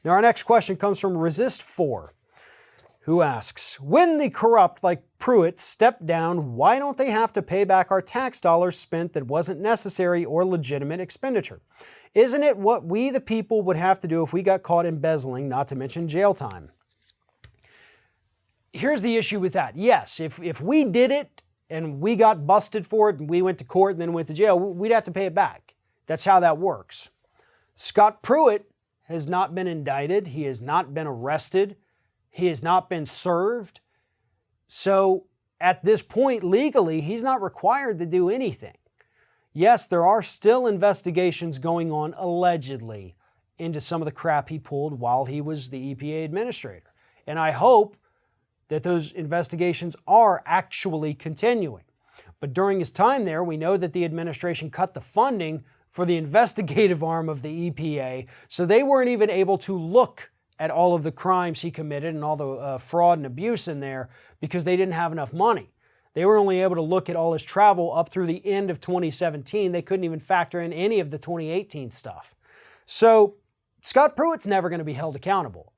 Now, our next question comes from Resist4, who asks, when the corrupt like Pruitt step down, why don't they have to pay back our tax dollars spent that wasn't necessary or legitimate expenditure? Isn't it what we, the people, would have to do if we got caught embezzling, not to mention jail time? Here's the issue with that. Yes, if we did it and we got busted for it and we went to court and then went to jail, we'd have to pay it back. That's how that works. Scott Pruitt has not been indicted. He has not been arrested. He has not been served. So at this point, legally, he's not required to do anything. Yes, there are still investigations going on, allegedly, into some of the crap he pulled while he was the EPA administrator. And I hope that those investigations are actually continuing. But during his time there, we know that the administration cut the funding for the investigative arm of the EPA, so they weren't even able to look at all of the crimes he committed and all the fraud and abuse in there because they didn't have enough money. They were only able to look at all his travel up through the end of 2017. They couldn't even factor in any of the 2018 stuff. So Scott Pruitt's never going to be held accountable.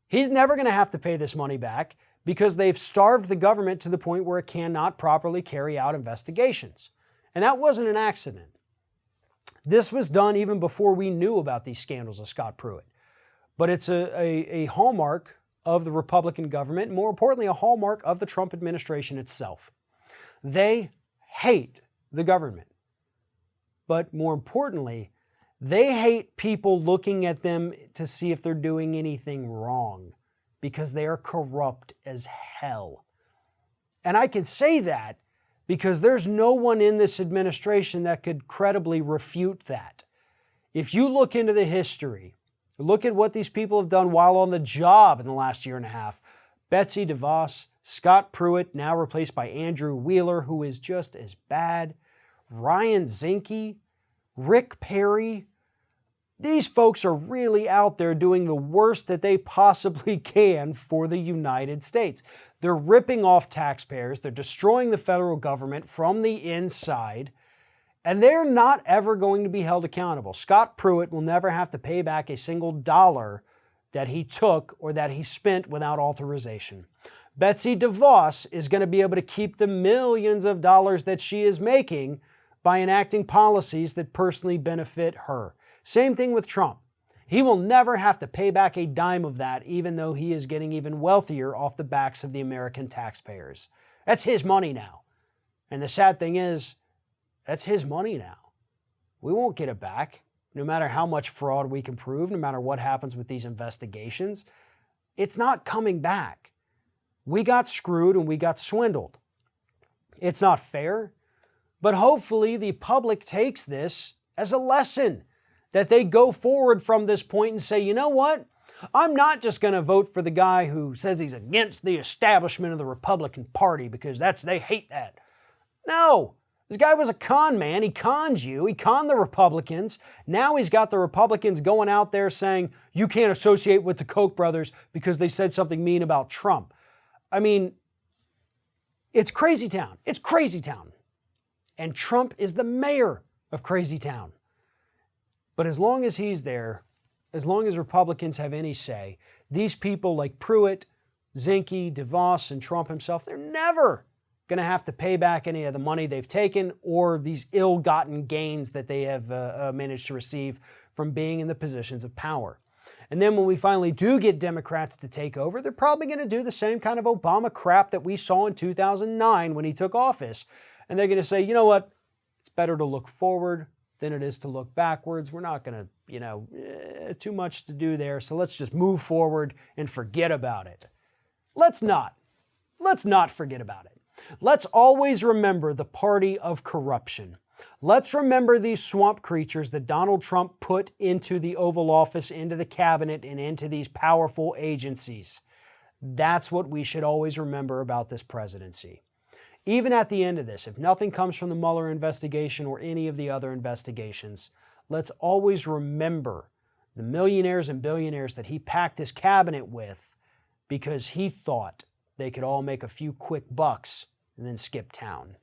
He's never going to have to pay this money back because they've starved the government to the point where it cannot properly carry out investigations. And that wasn't an accident. This was done even before we knew about these scandals of Scott Pruitt. But it's a hallmark of the Republican government, and more importantly, a hallmark of the Trump administration itself. They hate the government. But more importantly, they hate people looking at them to see if they're doing anything wrong because they are corrupt as hell. And I can say that because there's no one in this administration that could credibly refute that. If you look into the history, look at what these people have done while on the job in the last year and a half. Betsy DeVos, Scott Pruitt, now replaced by Andrew Wheeler, who is just as bad, Ryan Zinke, Rick Perry. These folks are really out there doing the worst that they possibly can for the United States. They're ripping off taxpayers. They're destroying the federal government from the inside. And they're not ever going to be held accountable. Scott Pruitt will never have to pay back a single dollar that he took or that he spent without authorization. Betsy DeVos is going to be able to keep the millions of dollars that she is making by enacting policies that personally benefit her. Same thing with Trump. He will never have to pay back a dime of that, even though he is getting even wealthier off the backs of the American taxpayers. That's his money now. And the sad thing is, that's his money now. We won't get it back, no matter how much fraud we can prove, no matter what happens with these investigations. It's not coming back. We got screwed and we got swindled. It's not fair, but hopefully the public takes this as a lesson, that they go forward from this point and say, you know what? I'm not just going to vote for the guy who says he's against the establishment of the Republican Party because they hate that. No. This guy was a con man. He conned you. He conned the Republicans. Now he's got the Republicans going out there saying, you can't associate with the Koch brothers because they said something mean about Trump. I mean, it's crazy town. It's crazy town. And Trump is the mayor of crazy town. But as long as he's there, as long as Republicans have any say, these people like Pruitt, Zinke, DeVos, and Trump himself, they're never going to have to pay back any of the money they've taken or these ill-gotten gains that they have managed to receive from being in the positions of power. And then when we finally do get Democrats to take over, they're probably going to do the same kind of Obama crap that we saw in 2009 when he took office. And they're going to say, you know what, it's better to look forward than it is to look backwards. We're not going to, too much to do there, so let's just move forward and forget about it. Let's not forget about it. Let's always remember the party of corruption. Let's remember these swamp creatures that Donald Trump put into the Oval Office, into the cabinet, and into these powerful agencies. That's what we should always remember about this presidency. Even at the end of this, if nothing comes from the Mueller investigation or any of the other investigations, let's always remember the millionaires and billionaires that he packed his cabinet with because he thought they could all make a few quick bucks and then skip town.